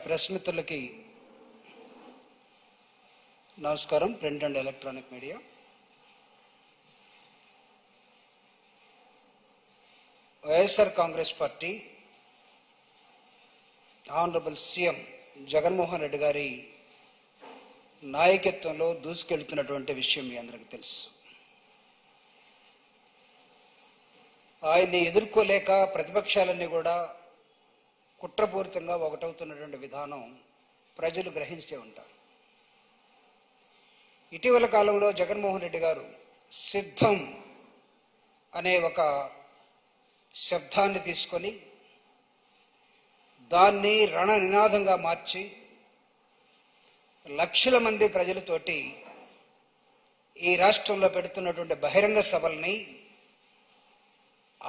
Press మిత్రులకి నమస్కారం. Print and electronic media. YSR Congress party honourable CM Jaganmohan Reddy గారి నాయకత్వంలో దూసుకెళ్తున్నటువంటి విషయం మీ అందరికీ తెలుసు. ఆయన్ని ఎదుర్కోలేక ప్రతిపక్షాలన్నీ కూడా కుట్రపూరితంగా ఒకటవుతున్నటువంటి విధానం ప్రజలు గ్రహించే ఉంటారు. ఇటీవల కాలంలో జగన్మోహన్ రెడ్డి గారు సిద్ధం అనే ఒక శబ్దాన్ని తీసుకొని దాన్ని రణ నినాదంగా మార్చి లక్షల మంది ప్రజలతోటి ఈ రాష్ట్రంలో పెడుతున్నటువంటి బహిరంగ సభల్ని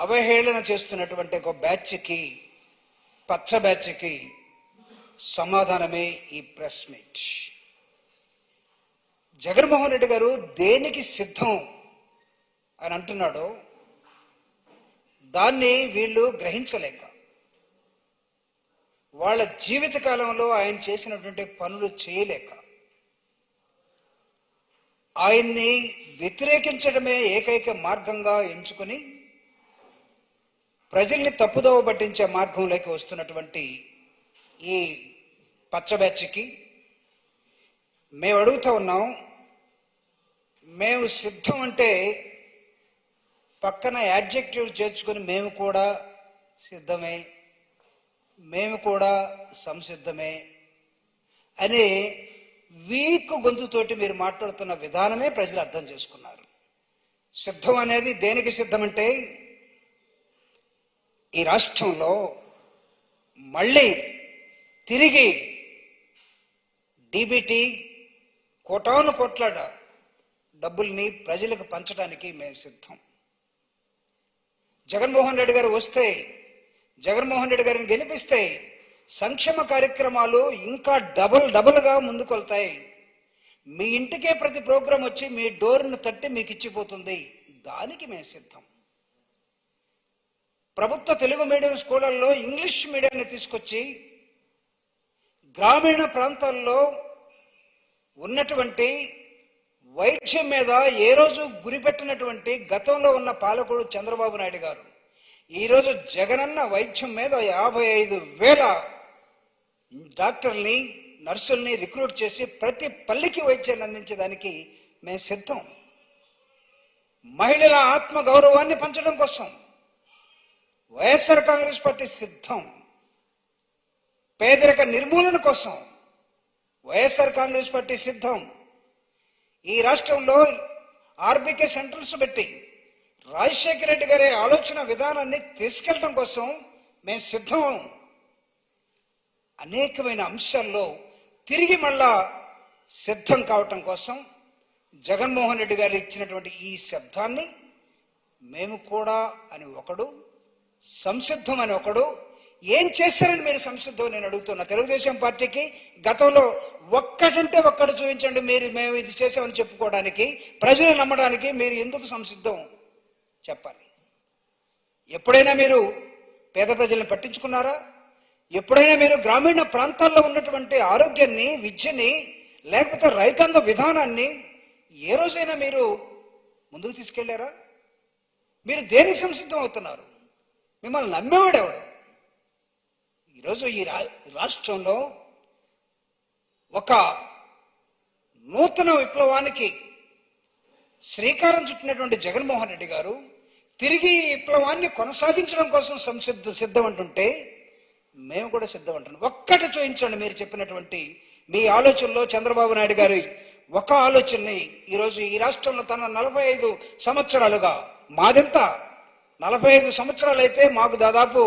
అవహేళన చేస్తున్నటువంటి ఒక బ్యాచ్కి, పచ్చ బ్యాచ్కి సమాధానమే ఈ ప్రెస్ మీట్. జగన్మోహన్ రెడ్డి గారు దేనికి సిద్ధం అని అంటున్నాడో దాన్ని వీళ్ళు గ్రహించలేక, వాళ్ళ జీవిత కాలంలో ఆయన చేసినటువంటి పనులు చేయలేక, ఆయన్ని వ్యతిరేకించడమే ఏకైక మార్గంగా ఎంచుకొని ప్రజల్ని తప్పుదోవ పట్టించే మార్గంలోకి వస్తున్నటువంటి ఈ పచ్చ బ్యాచ్కి మేము అడుగుతూ ఉన్నాం. మేము సిద్ధం అంటే పక్కన యాడ్జెక్టివ్ చేర్చుకొని మేము కూడా సిద్ధమే, మేము కూడా సంసిద్ధమే అనే వీక్ గొంతుతోటి మీరు మాట్లాడుతున్న విధానమే ప్రజలు అర్థం చేసుకున్నారు. సిద్ధం అనేది దేనికి సిద్ధం అంటే, ఈ రాష్ట్రంలో మళ్ళీ తిరిగి డీబీటీ కోటాను కోట్ల డబ్బుల్ని ప్రజలకు పంచడానికి మేము సిద్ధం. జగన్మోహన్ రెడ్డి గారు వస్తే, జగన్మోహన్ రెడ్డి గారిని గెలిపిస్తే సంక్షేమ కార్యక్రమాలు ఇంకా డబుల్గా ముందుకెళ్తాయి. మీ ఇంటికే ప్రతి ప్రోగ్రాం వచ్చి మీ డోర్ను తట్టి మీకు ఇచ్చిపోతుంది. దానికి మేము సిద్ధం. ప్రభుత్వ తెలుగు మీడియం స్కూళ్ళల్లో ఇంగ్లీష్ మీడియాన్ని తీసుకొచ్చి గ్రామీణ ప్రాంతాల్లో ఉన్నటువంటి వైద్యం మీద ఏ రోజు గురిపెట్టినటువంటి గతంలో ఉన్న పాలకుడు చంద్రబాబు నాయుడు గారు ఈరోజు జగనన్న వైద్యం మీద 55,000 డాక్టర్ని, నర్సుల్ని రిక్రూట్ చేసి ప్రతి పల్లికి వైద్యాన్ని అందించేదానికి మేము సిద్ధం. మహిళల ఆత్మ గౌరవాన్ని పంచడం కోసం వైఎస్ఆర్ కాంగ్రెస్ పార్టీ సిద్ధం. పేదరిక నిర్మూలన కోసం వైఎస్ఆర్ కాంగ్రెస్ పార్టీ సిద్ధం. ఈ రాష్ట్రంలో ఆర్బీకే సెంటర్స్ పెట్టి రాజశేఖర రెడ్డి గారి ఆలోచన విధానాన్ని తీసుకెళ్ళడం కోసం మేము సిద్ధం. అనేకమైన అంశాల్లో తిరిగి మళ్ళా సిద్ధం కావటం కోసం జగన్మోహన్ రెడ్డి గారు ఇచ్చినటువంటి ఈ శబ్దాన్ని మేము కూడా అని ఒకడు, సంసిద్ధం అని ఒకడు. ఏం చేశారని మీరు సంసిద్ధం నేను అడుగుతున్నా. తెలుగుదేశం పార్టీకి గతంలో ఒక్కటంటే ఒక్కడు చూపించండి. మేము ఇది చేసామని చెప్పుకోవడానికి, ప్రజలు నమ్మడానికి మీరు ఎందుకు సంసిద్ధం చెప్పాలి. ఎప్పుడైనా మీరు పేద ప్రజల్ని పట్టించుకున్నారా? ఎప్పుడైనా మీరు గ్రామీణ ప్రాంతాల్లో ఉన్నటువంటి ఆరోగ్యాన్ని, విద్యని, లేకపోతే రైతాంగ విధానాన్ని ఏ రోజైనా మీరు ముందుకు తీసుకెళ్లారా? మీరు దేనికి సంసిద్ధం అవుతున్నారు? మిమ్మల్ని నమ్మేవాడు ఎవడు? ఈరోజు ఈ రాష్ట్రంలో ఒక నూతన విప్లవానికి శ్రీకారం చుట్టినటువంటి జగన్మోహన్ రెడ్డి గారు తిరిగి ఈ విప్లవాన్ని కొనసాగించడం కోసం సిద్ధం అంటుంటే మేము కూడా సిద్ధం అంటున్నాం. ఒక్కటి చూపించండి మీరు చెప్పినటువంటి మీ ఆలోచనలో. చంద్రబాబు నాయుడు గారి ఒక ఆలోచనని ఈరోజు ఈ రాష్ట్రంలో తన 45 సంవత్సరాలుగా, మాదెంత 45 సంవత్సరాలు అయితే మాకు దాదాపు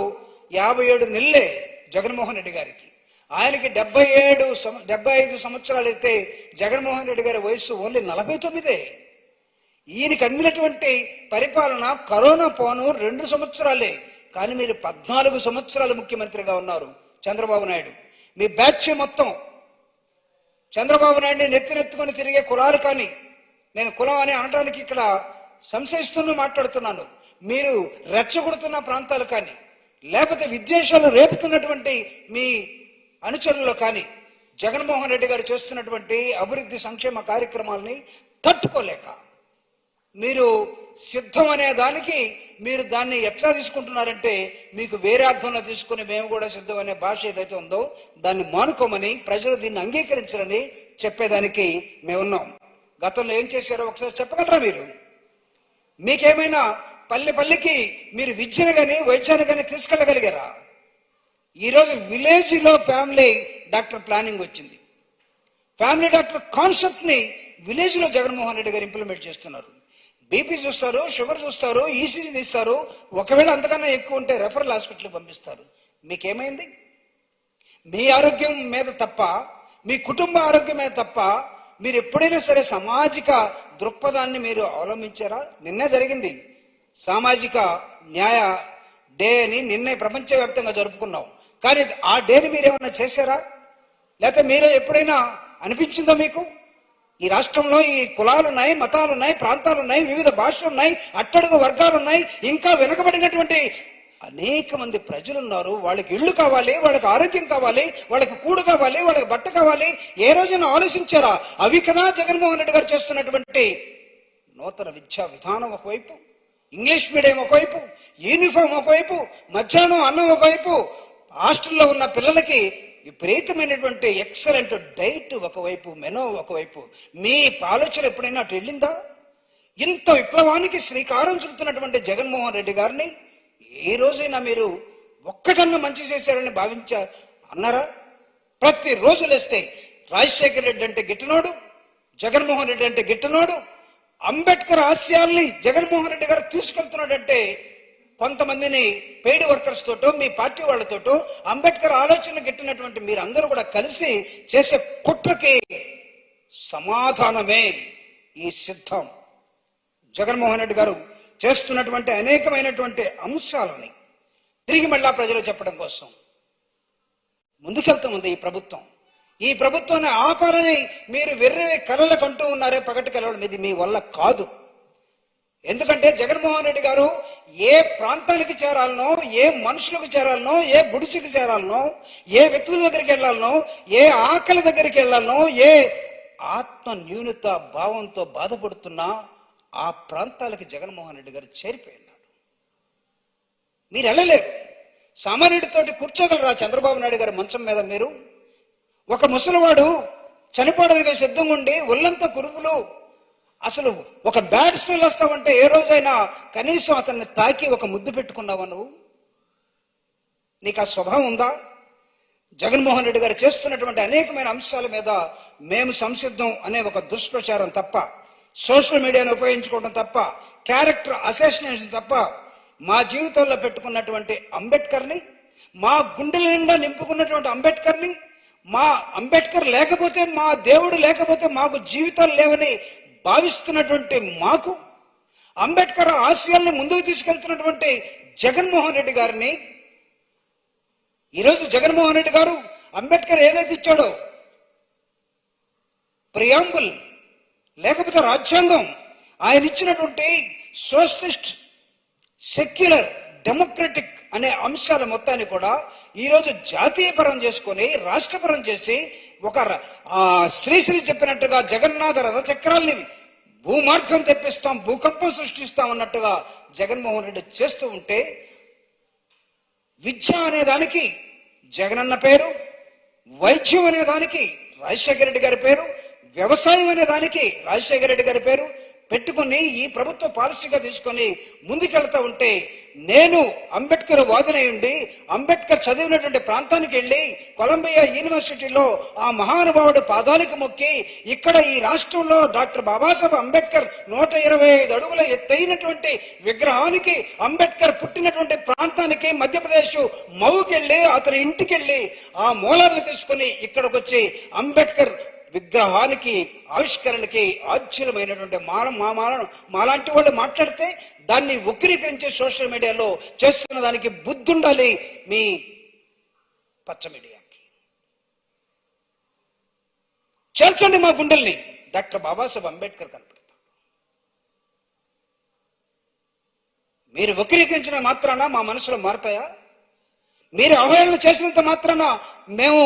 57 నెలలే జగన్మోహన్ రెడ్డి గారికి. ఆయనకి 75 సంవత్సరాలు అయితే జగన్మోహన్ రెడ్డి గారి వయసు ఓన్లీ 49. ఈయనకి అందినటువంటి పరిపాలన కరోనా పోను 2 సంవత్సరాలే. కానీ మీరు 14 సంవత్సరాలు ముఖ్యమంత్రిగా ఉన్నారు చంద్రబాబు నాయుడు. మీ బ్యాచ్ మొత్తం చంద్రబాబు నాయుడిని నెత్తినెత్తుకొని తిరిగే కులాలు. కానీ నేను కులం అని అనడానికి ఇక్కడ సంశయిస్తూనే మాట్లాడుతున్నాను. మీరు రెచ్చగొడుతున్న ప్రాంతాలు కానీ, లేకపోతే విద్వేషాలు రేపుతున్నటువంటి మీ అనుచరుల్లో కానీ జగన్మోహన్ రెడ్డి గారు చేస్తున్నటువంటి అభివృద్ధి సంక్షేమ కార్యక్రమాలని తట్టుకోలేక మీరు సిద్ధం అనే దానికి మీరు దాన్ని ఎట్లా తీసుకుంటున్నారంటే మీకు వేరే అర్థంలో తీసుకుని మేము కూడా సిద్ధం అనే భాష ఏదైతే ఉందో దాన్ని మానుకోమని, ప్రజలు దీన్ని అంగీకరించాలని చెప్పేదానికి మేమున్నాం. గతంలో ఏం చేశారో ఒకసారి చెప్పగలరా మీరు? మీకేమైనా పల్లెకి మీరు విద్యను కానీ వైద్యాన్ని కానీ తీసుకెళ్ళగలిగారా? ఈరోజు విలేజ్లో ఫ్యామిలీ డాక్టర్ ప్లానింగ్ వచ్చింది. ఫ్యామిలీ డాక్టర్ కాన్సెప్ట్ని విలేజ్లో జగన్మోహన్ రెడ్డి గారు ఇంప్లిమెంట్ చేస్తున్నారు. బీపీ చూస్తారు, షుగర్ చూస్తారు, ఈసీజీ తీస్తారు, ఒకవేళ అంతకన్నా ఎక్కువ ఉంటే రెఫరల్ హాస్పిటల్కి పంపిస్తారు. మీకేమైంది? మీ ఆరోగ్యం మీద తప్ప, మీ కుటుంబ ఆరోగ్యం మీద తప్ప మీరు ఎప్పుడైనా సరే సామాజిక దృక్పథాన్ని మీరు అవలంబించారా? నిన్నే జరిగింది సామాజిక న్యాయ డే అని, నిన్నే ప్రపంచవ్యాప్తంగా జరుపుకున్నాం. కానీ ఆ డేని మీరేమన్నా చేశారా? లేకపోతే మీరే ఎప్పుడైనా అనిపించిందా మీకు? ఈ రాష్ట్రంలో ఈ కులాలు ఉన్నాయి, మతాలు ఉన్నాయి, ప్రాంతాలు ఉన్నాయి, వివిధ భాషలు ఉన్నాయి, అట్టడుగు వర్గాలు ఉన్నాయి, ఇంకా వెనుకబడినటువంటి అనేక మంది ప్రజలు ఉన్నారు. వాళ్ళకి ఇళ్ళు కావాలి, వాళ్ళకి ఆరోగ్యం కావాలి, వాళ్ళకి కూడు కావాలి, వాళ్ళకి బట్ట కావాలి. ఏ రోజున ఆలోచించారా? అవి కదా జగన్మోహన్ రెడ్డి గారు చేస్తున్నటువంటి నూతన విద్యా విధానం. ఒకవైపు ఇంగ్లీష్ మీడియం, ఒకవైపు యూనిఫామ్, ఒకవైపు మధ్యాహ్నం అన్నం, ఒకవైపు హాస్టల్లో ఉన్న పిల్లలకి విపరీతమైనటువంటి ఎక్సలెంట్ డైట్ ఒకవైపు, మెనో ఒకవైపు. మీ ఆలోచన ఎప్పుడైనా అటు వెళ్ళిందా? ఇంత విప్లవానికి శ్రీకారం చుడుతున్నటువంటి జగన్మోహన్ రెడ్డి గారిని ఏ రోజైనా మీరు ఒక్కటన్నా మంచి చేశారని అన్నారా? ప్రతిరోజు లేస్తే రాజశేఖర రెడ్డి అంటే గిట్టనోడు, జగన్మోహన్ రెడ్డి అంటే గిట్టనోడు, అంబేద్కర్ ఆశయాల్ని జగన్మోహన్ రెడ్డి గారు తీసుకెళ్తున్నాడంటే కొంతమందిని పెయిడ్ వర్కర్స్ తోటో, మీ పార్టీ వాళ్ళతోటో అంబేద్కర్ ఆలోచన గిట్టినటువంటి మీరందరూ కూడా కలిసి చేసే కుట్రకి సమాధానమే ఈ సిద్ధం. జగన్మోహన్ రెడ్డి గారు చేస్తున్నటువంటి అనేకమైనటువంటి అంశాలని తిరిగి మళ్ళా ప్రజలు చెప్పడం కోసం ముందుకెళ్తూ ఉంది ఈ ప్రభుత్వం. ఈ ప్రభుత్వాన్ని ఆపాలని మీరు వెర్రి కలలు కంటూ ఉన్నారే, పగటి కలలు. ఇది మీ వల్ల కాదు. ఎందుకంటే జగన్మోహన్ రెడ్డి గారు ఏ ప్రాంతానికి చేరాలనో, ఏ మనుషులకు చేరాలనో, ఏ గుడిసెకి చేరాలనో, ఏ వ్యక్తుల దగ్గరికి వెళ్ళాలనో, ఏ ఆకలి దగ్గరికి వెళ్ళాలనో, ఏ ఆత్మ న్యూనత భావంతో బాధపడుతున్నా ఆ ప్రాంతాలకి జగన్మోహన్ రెడ్డి గారు చేరిపోయినాడు. మీరు వెళ్ళలేరు. సామాన్యుడితోటి కూర్చోగలరా చంద్రబాబు నాయుడు గారి మంచం మీద? మీరు ఒక ముసలివాడు చనిపోవడానికి సిద్ధంగా ఉండి ఒళ్ళంతా కురుపులు, అసలు ఒక బ్యాడ్ స్మెల్ వస్తావంటే ఏ రోజైనా కనీసం అతన్ని తాకి ఒక ముద్దు పెట్టుకున్నావా నువ్వు? నీకు ఆ స్వభావం ఉందా? జగన్మోహన్ రెడ్డి గారు చేస్తున్నటువంటి అనేకమైన అంశాల మీద మేము సంసిద్ధం అనే ఒక దుష్ప్రచారం తప్ప, సోషల్ మీడియాను ఉపయోగించుకోవడం తప్ప, క్యారెక్టర్ అసాసినేషన్ తప్ప, మా జీవితంలో పెట్టుకున్నటువంటి అంబేద్కర్ని, మా గుండెల నిండా నింపుకున్నటువంటి అంబేద్కర్ని, మా అంబేద్కర్ లేకపోతే, మా దేవుడు లేకపోతే మాకు జీవితాలు లేవని భావిస్తున్నటువంటి మాకు, అంబేద్కర్ ఆశయాల్ని ముందుకు తీసుకెళ్తున్నటువంటి జగన్మోహన్ రెడ్డి గారిని ఈరోజు జగన్మోహన్ రెడ్డి గారు అంబేద్కర్ ఏదైతే ఇచ్చాడో ప్రియాంబుల్ లేకపోతే రాజ్యాంగం, ఆయన ఇచ్చినటువంటి సోషలిస్ట్, సెక్యులర్, డెమోక్రటిక్ అనే అంశాల మొత్తాన్ని కూడా ఈరోజు జాతీయపరం చేసుకొని, రాష్ట్రపరం చేసి, ఒక శ్రీశ్రీ చెప్పినట్టుగా జగన్నాథ రథ చక్రాల్ని భూమార్గం తెప్పిస్తాం, భూకంపం సృష్టిస్తాం అన్నట్టుగా జగన్మోహన్ రెడ్డి చేస్తూ ఉంటే, విద్య అనే దానికి జగనన్న పేరు, వైద్యం అనే దానికి రాజశేఖర రెడ్డి గారి పేరు, వ్యవసాయం అనే దానికి రాజశేఖర రెడ్డి గారి పేరు పెట్టుకుని ఈ ప్రభుత్వ పాలసీగా తీసుకొని ముందుకెళ్తా ఉంటే, నేను అంబేద్కర్ వాదనై ఉండి అంబేద్కర్ చదివినటువంటి ప్రాంతానికి వెళ్ళి కొలంబియా యూనివర్సిటీలో ఆ మహానుభావుడు పాదాలకు మొక్కి, ఇక్కడ ఈ రాష్ట్రంలో డాక్టర్ బాబాసాహెబ్ అంబేద్కర్ 125 అడుగుల ఎత్తైనటువంటి విగ్రహానికి, అంబేద్కర్ పుట్టినటువంటి ప్రాంతానికి మధ్యప్రదేశ్ మౌకెళ్ళి అతని ఇంటికి వెళ్ళి ఆ మూలాలను తీసుకుని ఇక్కడికి వచ్చి అంబేద్కర్ విగ్రహానికి, ఆవిష్కరణకి ఆశ్చర్యమైనటువంటి మాలాంటి వాళ్ళు మాట్లాడితే దాన్ని వక్రీకరించే సోషల్ మీడియాలో చేస్తున్న దానికి బుద్ధి ఉండాలి మీ పచ్చ మీడియాకి. చేర్చండి మా గుండెల్ని. డాక్టర్ బాబాసాహెబ్ అంబేద్కర్ కనపడతాడు. మీరు వక్రీకరించిన మాత్రాన మా మనసులో మారతాయా? మీరు అవహేళన చేసినంత మాత్రాన మేము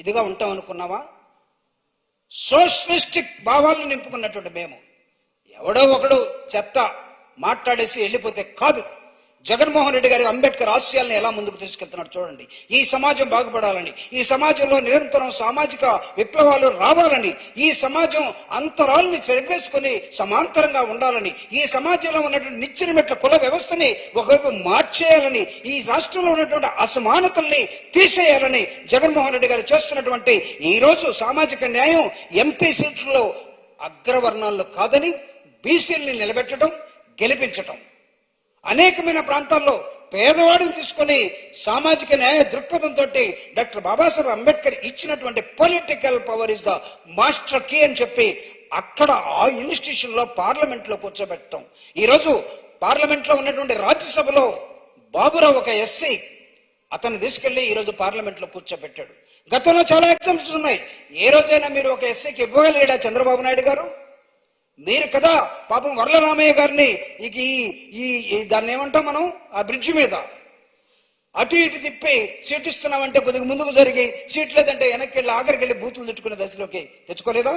ఇదిగా ఉంటాం అనుకున్నావా? సోషలిస్టిక్ భావాలను నింపుకున్నటువంటి మేము ఎవడో ఒకడు చెత్త మాట్లాడేసి వెళ్ళిపోతే కాదు. జగన్మోహన్ రెడ్డి గారి అంబేద్కర్ ఆశయాలను ఎలా ముందుకు తీసుకెళ్తున్నాడు చూడండి. ఈ సమాజం బాగుపడాలని, ఈ సమాజంలో నిరంతరం సామాజిక విప్లవాలు రావాలని, ఈ సమాజం అంతరాలని చెరిపేసుకుని సమాంతరంగా ఉండాలని, ఈ సమాజంలో ఉన్నటువంటి నిచ్చెన మెట్ల కుల వ్యవస్థని ఒకవైపు మార్చేయాలని, ఈ రాష్ట్రంలో ఉన్నటువంటి అసమానతల్ని తీసేయాలని జగన్మోహన్ రెడ్డి గారు చేస్తున్నటువంటి ఈ రోజు సామాజిక న్యాయం ఎంపీ సీట్లలో అగ్రవర్ణాల్లో కాదని బీసీల్ని నిలబెట్టడం, గెలిపించటం, అనేకమైన ప్రాంతాల్లో పేదవాడిని తీసుకొని సామాజిక న్యాయ దృక్పథంతో డాక్టర్ బాబాసాహెబ్ అంబేద్కర్ ఇచ్చినటువంటి political power is the master key అని చెప్పి అక్కడ ఆ ఇన్స్టిట్యూషన్ లో పార్లమెంట్ లో కూర్చోబెట్టడం. ఈరోజు పార్లమెంట్ లో ఉన్నటువంటి రాజ్యసభలో బాబురావు ఒక ఎస్సీ, అతన్ని తీసుకెళ్లి ఈరోజు పార్లమెంట్ లో కూర్చోబెట్టాడు. గతంలో చాలా ఎగ్జాంపుల్స్ ఉన్నాయి. ఏ రోజైనా మీరు ఒక ఎస్సీకి ఇవ్వగలిగాడా చంద్రబాబు నాయుడు గారు? మీరు కదా పాపం వరలరామయ్య గారిని దాన్ని ఏమంటాం మనం, ఆ బ్రిడ్జి మీద అటు ఇటు తిప్పి సీట్ ఇస్తున్నామంటే కొద్దిగా ముందుకు జరిగి, సీట్ లేదంటే వెనక్కి వెళ్ళి ఆఖరికి వెళ్ళి బూతులు తిట్టుకునే దశలోకి తెచ్చుకోలేదా?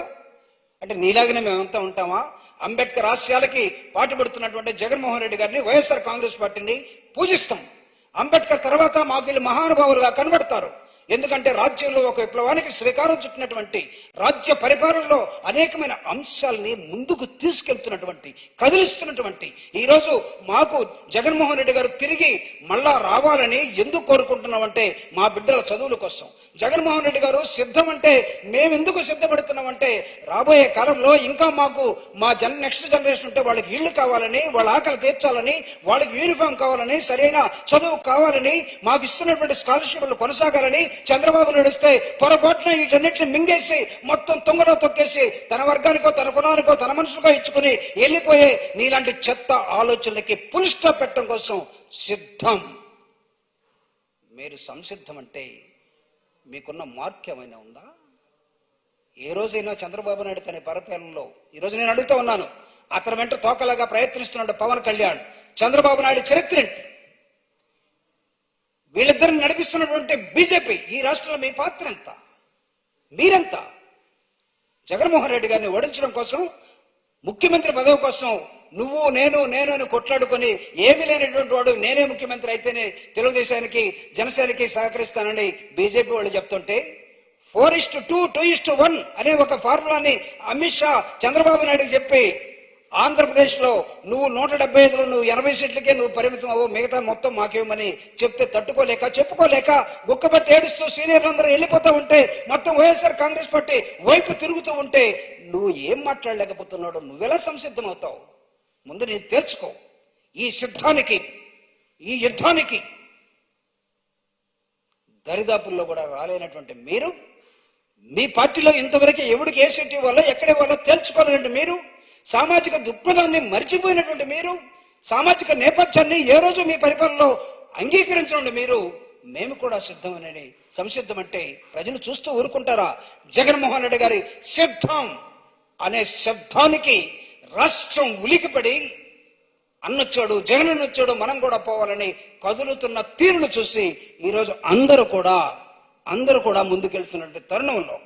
అంటే నీలాగనే మేమంతా ఉంటామా? అంబేద్కర్ ఆశయాలకి పాటుపడుతున్నటువంటి జగన్మోహన్ రెడ్డి గారిని, వైఎస్ఆర్ కాంగ్రెస్ పార్టీని పూజిస్తాం. అంబేద్కర్ తర్వాత మాకు వీళ్ళు మహానుభావులుగా కనబడతారు. ఎందుకంటే రాజ్యంలో ఒక విప్లవానికి శ్రీకారం చుట్టినటువంటి, రాజ్య పరిపాలనలో అనేకమైన అంశాలని ముందుకు తీసుకెళ్తున్నటువంటి, కదిలిస్తున్నటువంటి ఈరోజు మాకు జగన్మోహన్ రెడ్డి గారు తిరిగి మళ్ళా రావాలని ఎందుకు కోరుకుంటున్నామంటే మా బిడ్డల చదువుల కోసం. జగన్మోహన్ రెడ్డి గారు సిద్ధం అంటే మేము ఎందుకు సిద్ధపడుతున్నామంటే రాబోయే కాలంలో ఇంకా మాకు మా నెక్స్ట్ జనరేషన్ ఉంటే వాళ్ళకి ఇళ్లు కావాలని, వాళ్ళ ఆకలి తీర్చాలని, వాళ్ళకి యూనిఫామ్ కావాలని, సరైన చదువు కావాలని, మాకు ఇస్తున్నటువంటి స్కాలర్షిప్లు కొనసాగాలని. చంద్రబాబు నాయుడు వస్తే పొరపాటున వీటన్నిటిని మింగేసి మొత్తం తుంగలో తొక్కేసి తన వర్గానికో, తన కులానికో, తన మనుషులకో ఇచ్చుకుని వెళ్ళిపోయే నీలాంటి చెత్త ఆలోచనలకి ఫుల్ స్టాప్ పెట్టడం కోసం సిద్ధం. మీరు సంసిద్ధం అంటే మీకున్న మార్క్ ఏమైనా ఉందా? ఏ రోజైనా చంద్రబాబు నాయుడు తన పరిపాలనలో, ఈరోజు నేను అడుగుతూ ఉన్నాను, అతని వెంట తోకలాగా ప్రయత్నిస్తున్నాడు పవన్ కళ్యాణ్. చంద్రబాబు నాయుడు చరిత్ర ఏంటి? వీళ్ళిద్దరిని నడిపిస్తున్నటువంటి బీజేపీ, ఈ రాష్ట్రంలో మీ పాత్ర ఎంత? మీరెంత? జగన్మోహన్ రెడ్డి గారిని ఓడించడం కోసం, ముఖ్యమంత్రి పదవి కోసం నువ్వు నేను అని కొట్లాడుకొని ఏమీ లేనటువంటి వాడు నేనే ముఖ్యమంత్రి అయితేనే తెలుగుదేశానికి, జనసేనకి సహకరిస్తానని బీజేపీ వాళ్ళు చెప్తుంటే 4:2, 2:1 అనే ఒక ఫార్ములాని అమిత్ షా చంద్రబాబు నాయుడు చెప్పి ఆంధ్రప్రదేశ్ లో నువ్వు 175లో నువ్వు 80 సీట్లకే నువ్వు పరిమితం అవ్వు, మిగతా మొత్తం మాకేమని చెప్తే తట్టుకోలేక, చెప్పుకోలేక గుక్కబట్టి ఏడుస్తూ సీనియర్లందరూ వెళ్ళిపోతూ ఉంటే, మొత్తం వైఎస్ఆర్ కాంగ్రెస్ పార్టీ వైపు తిరుగుతూ ఉంటే నువ్వు ఏం మాట్లాడలేకపోతున్నాడు? నువ్వెలా సంసిద్ధం అవుతావు? ముందు నీ తేల్చుకో. ఈ సిద్ధానికి, ఈ యుద్ధానికి దరిదాపుల్లో కూడా రాలేనటువంటి మీరు, మీ పార్టీలో ఇంతవరకు ఎవడికి ఏ సీట్ ఇవ్వాలో, ఎక్కడ ఇవ్వాలో తేల్చుకోవాలంటే మీరు, సామాజిక దృక్పథాన్ని మర్చిపోయినటువంటి మీరు, సామాజిక నేపథ్యాన్ని ఏ రోజు మీ పరిపాలనలో అంగీకరించండి మీరు. మేము కూడా సిద్ధమని, సంసిద్ధం అంటే ప్రజలు చూస్తూ ఊరుకుంటారా? జగన్మోహన్ రెడ్డి గారి సిద్ధం అనే శబ్దానికి రాష్ట్రం ఉలికిపడి అన్నొచ్చాడు, జగన్ అన్నొచ్చాడు, మనం కూడా పోవాలని కదులుతున్న తీరును చూసి ఈరోజు అందరూ కూడా ముందుకెళ్తున్నటువంటి తరుణంలో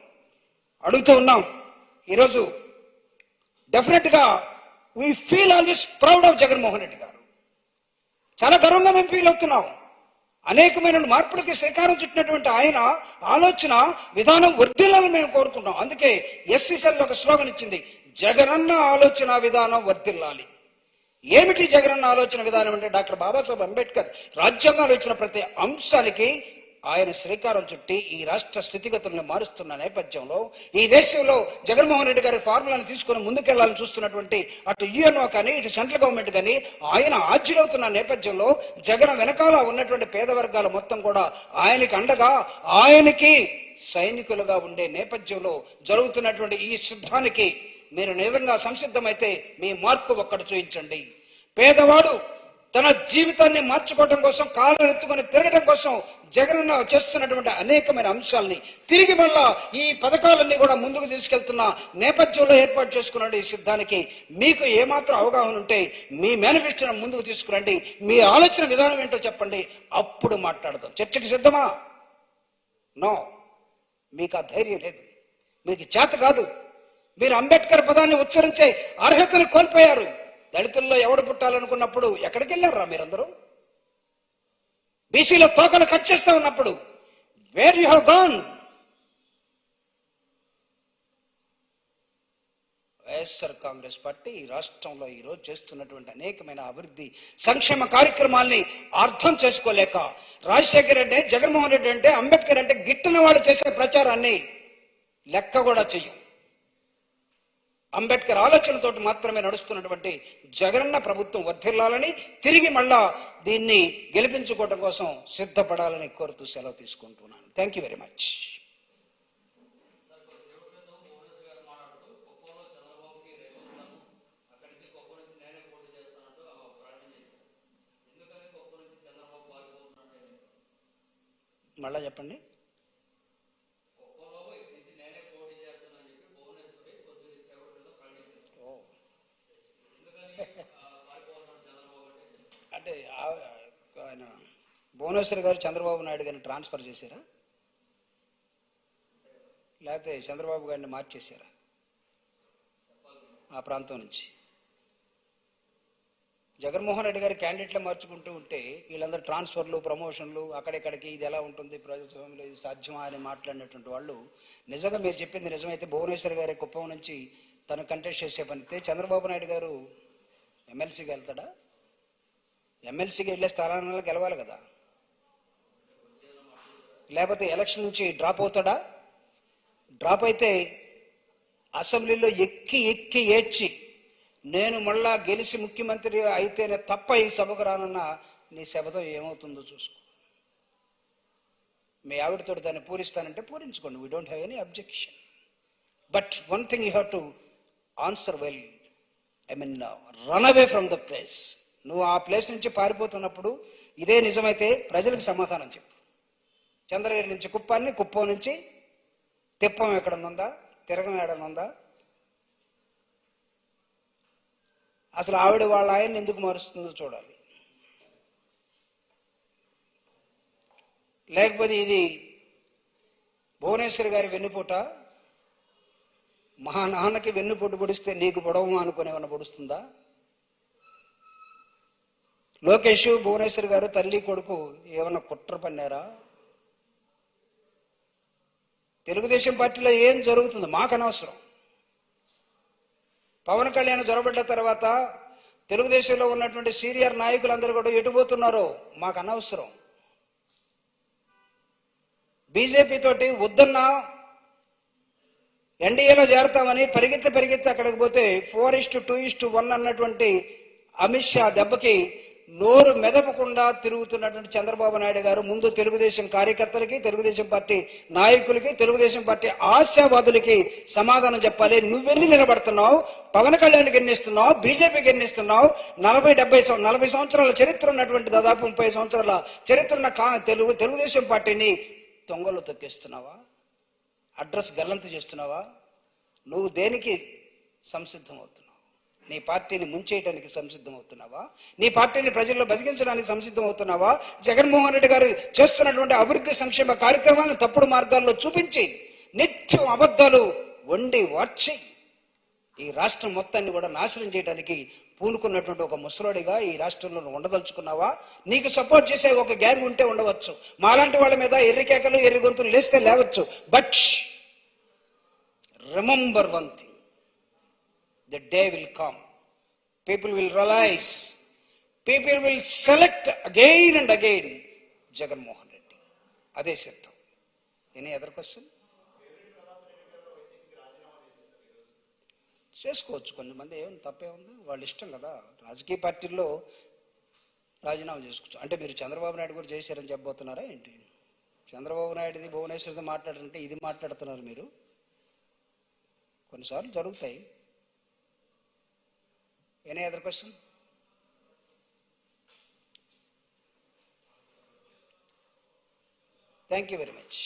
అడుగుతూ ఉన్నాం. ఈరోజు డెఫినెట్ గా we feel always proud of Jaganmohan Reddy గారు. చాలా గర్వంగా మేము ఫీల్ అవుతున్నాం. అనేకమైన మార్పులకి శ్రీకారం చుట్టినటువంటి ఆయన ఆలోచన విధానం వర్ధిల్లాలని మేము కోరుకుంటాం. అందుకే ఎస్సీసెల్ ఒక స్లోగన్ ఇచ్చింది, జగనన్న ఆలోచన విధానం వర్ధిల్లాలి. ఏమిటి జగనన్న ఆలోచన విధానం అంటే, డాక్టర్ బాబాసాహెబ్ అంబేద్కర్ రాజ్యాంగంలో ఇచ్చిన ప్రతి అంశానికి ఆయన శ్రీకారం చుట్టి ఈ రాష్ట్ర స్థితిగతులను మారుస్తున్న నేపథ్యంలో, ఈ దేశంలో జగన్మోహన్ రెడ్డి గారి ఫార్ములాను తీసుకుని ముందుకెళ్లాలని చూస్తున్నటువంటి అటు యుఎన్ఓ కానీ, ఇటు సెంట్రల్ గవర్నమెంట్ కానీ ఆయన ఆజ్యులవుతున్న నేపథ్యంలో జగన్ వెనకాల ఉన్నటువంటి పేద వర్గాలు మొత్తం కూడా ఆయనకి అండగా, ఆయనకి సైనికులుగా ఉండే నేపథ్యంలో జరుగుతున్నటువంటి ఈ సిద్ధానికి మీరు నిజంగా సంసిద్ధమైతే మీ మార్కు ఒక్కటి చూపించండి. పేదవాడు తన జీవితాన్ని మార్చుకోవడం కోసం, కాళ్ళను ఎత్తుకొని తిరగడం కోసం జగనన్న చేస్తున్నటువంటి అనేకమైన అంశాలని తిరిగి మళ్ళా ఈ పథకాలన్నీ కూడా ముందుకు తీసుకెళ్తున్న నేపథ్యంలో ఏర్పాటు చేసుకున్న ఈ సిద్ధానికి మీకు ఏమాత్రం అవగాహన ఉంటే మీ మేనిఫెస్టోను ముందుకు తీసుకురండి, మీ ఆలోచన విధానం ఏంటో చెప్పండి, అప్పుడు మాట్లాడదాం. చర్చకి సిద్ధమా? నో, మీకు ఆ ధైర్యం లేదు, మీకు చేత కాదు. మీరు అంబేద్కర్ పదాన్ని ఉచ్చరించే అర్హతను కోల్పోయారు. దళితుల్లో ఎవడు పుట్టాలనుకున్నప్పుడు ఎక్కడికి వెళ్ళారా మీరందరూ? బీసీలో తోకలు కట్ చేస్తా ఉన్నప్పుడు where you have gone? YSR Congress party ఈ రాష్ట్రంలో ఈరోజు చేస్తున్నటువంటి అనేకమైన అభివృద్ధి సంక్షేమ కార్యక్రమాల్ని అర్థం చేసుకోలేక రాజశేఖర్ అంటే, జగన్మోహన్ రెడ్డి అంటే, అంబేద్కర్ అంటే గిట్టన వాళ్ళు చేసే ప్రచారాన్ని లెక్క కూడా చెయ్యం. అంబేద్కర్ ఆలోచనతోటి మాత్రమే నడుస్తున్నటువంటి జగనన్న ప్రభుత్వం వర్ధిల్లాలని, తిరిగి మళ్ళా దీన్ని గెలిపించుకోవడం కోసం సిద్ధపడాలని కోరుతూ సెలవు తీసుకుంటున్నాను. Thank you very much. మళ్ళా చెప్పండి. అంటే ఆయన భువనేశ్వర్ గారు చంద్రబాబు నాయుడు గారిని ట్రాన్స్ఫర్ చేశారా, లేకపోతే చంద్రబాబు గారిని మార్చేశారా ఆ ప్రాంతం నుంచి? జగన్మోహన్ రెడ్డి గారి క్యాండిడేట్లు మార్చుకుంటూ ఉంటే వీళ్ళందరూ ట్రాన్స్ఫర్లు, ప్రమోషన్లు, అక్కడెక్కడికి ఇది ఎలా ఉంటుంది, ప్రజాస్వామ్యంలో ఇది సాధ్యమా అని మాట్లాడినటువంటి వాళ్ళు, నిజంగా మీరు చెప్పింది నిజమైతే భువనేశ్వర్ గారి కుప్పం నుంచి తను కంటెస్ట్ చేసే పనితే చంద్రబాబు నాయుడు గారు ఎమ్మెల్సీకి వెళ్తాడా? ఎమ్మెల్సీకి వెళ్ళే స్థానాల్లో గెలవాలి కదా, లేకపోతే ఎలక్షన్ నుంచి డ్రాప్ అవుతాడా? డ్రాప్ అయితే అసెంబ్లీలో ఎక్కి ఎక్కి ఏడ్చి నేను మళ్ళా గెలిచి ముఖ్యమంత్రి అయితేనే తప్ప ఈ సభకు రానన్న నీ శపథం ఏమవుతుందో చూసుకో. మీ ఆవిడతో దాన్ని పూరిస్తానంటే పూరించుకోండి, we don't have any objection. But one thing you have to answer well, I mean run away from the place. నువ్వు ఆ ప్లేస్ నుంచి పారిపోతున్నప్పుడు ఇదే నిజమైతే ప్రజలకు సమాధానం చెప్పు. చంద్రగిరి నుంచి కుప్పాన్ని, కుప్పం నుంచి తిప్పం ఎక్కడనుందా, తిరగం ఎక్కడనుందా? అసలు ఆవిడ వాళ్ళ ఆయన్ని ఎందుకు మారుస్తుందో చూడాలి. లేకపోతే ఇది భువనేశ్వర్ గారి వెన్నుపూట, మా నాన్నకి వెన్నుపూట పొడిస్తే నీకు పొడవు అనుకునేమన్నా పొడుస్తుందా? లోకేష్, భువనేశ్వర్ గారు తల్లి కొడుకు ఏమన్నా కుట్ర పన్నారా? తెలుగుదేశం పార్టీలో ఏం జరుగుతుందో మాకు అనవసరం. పవన్ కళ్యాణ్ జొరబడ్డ తర్వాత తెలుగుదేశంలో ఉన్నటువంటి సీనియర్ నాయకులందరూ కూడా ఎటుపోతున్నారో మాకు అనవసరం. బీజేపీ తోటి వద్దన్నా ఎన్డీఏలో చేరతామని పరిగెత్తి అక్కడికి పోతే 4:2:1 అన్నటువంటి అమిత్ షా దెబ్బకి నోరు మెదపకుండా తిరుగుతున్నటువంటి చంద్రబాబు నాయుడు గారు ముందు తెలుగుదేశం కార్యకర్తలకి, తెలుగుదేశం పార్టీ నాయకులకి, తెలుగుదేశం పార్టీ ఆశావాదులకి సమాధానం చెప్పాలి. నువ్వెన్ని నిలబడుతున్నావు? పవన్ కళ్యాణ్కి ఎన్నిస్తున్నావు? బీజేపీకి ఎన్నిస్తున్నావు? 40 సంవత్సరాల చరిత్ర ఉన్నటువంటి, దాదాపు 30 సంవత్సరాల చరిత్ర ఉన్న తెలుగుదేశం పార్టీని తొంగలు తొక్కిస్తున్నావా? అడ్రస్ గల్లంతు చేస్తున్నావా? నువ్వు దేనికి సంసిద్ధం అవుతున్నావు? నీ పార్టీని ముంచేయడానికి సంసిద్ధం అవుతున్నావా? నీ పార్టీని ప్రజల్లో బతికించడానికి సంసిద్ధం అవుతున్నావా? జగన్మోహన్ రెడ్డి గారు చేస్తున్నటువంటి అభివృద్ధి సంక్షేమ కార్యక్రమాలను తప్పుడు మార్గాల్లో చూపించి నిత్యం అబద్ధాలు వండి వార్చి ఈ రాష్ట్రం మొత్తాన్ని కూడా నాశనం చేయడానికి పూనుకున్నటువంటి ఒక ముసలోడిగా ఈ రాష్ట్రంలో ఉండదలుచుకున్నావా? నీకు సపోర్ట్ చేసే ఒక గ్యాంగ్ ఉంటే ఉండవచ్చు, మాలాంటి వాళ్ళ మీద ఎర్రి కేకలు, ఎర్రి గొంతులు లేస్తే లేవచ్చు. But remember one thing, the day will come, people will realize, people will select again and again Jagannath Reddy. Ade siddham. Any other question? చేసుకోవచ్చు, కొంతమంది ఏమైనా తప్పే ఉంది, వాళ్ళ ఇష్టం కదా. రాజకీయ పార్టీల్లో రాజీనామా చేసుకోవచ్చు. అంటే మీరు చంద్రబాబు నాయుడు కూడా చేశారని చెప్పబోతున్నారా ఏంటి? చంద్రబాబు నాయుడుది భువనేశ్వర్ది మాట్లాడారంటే ఇది మాట్లాడుతున్నారు మీరు. కొన్నిసార్లు జరుగుతాయి. Any other question? Thank you very much.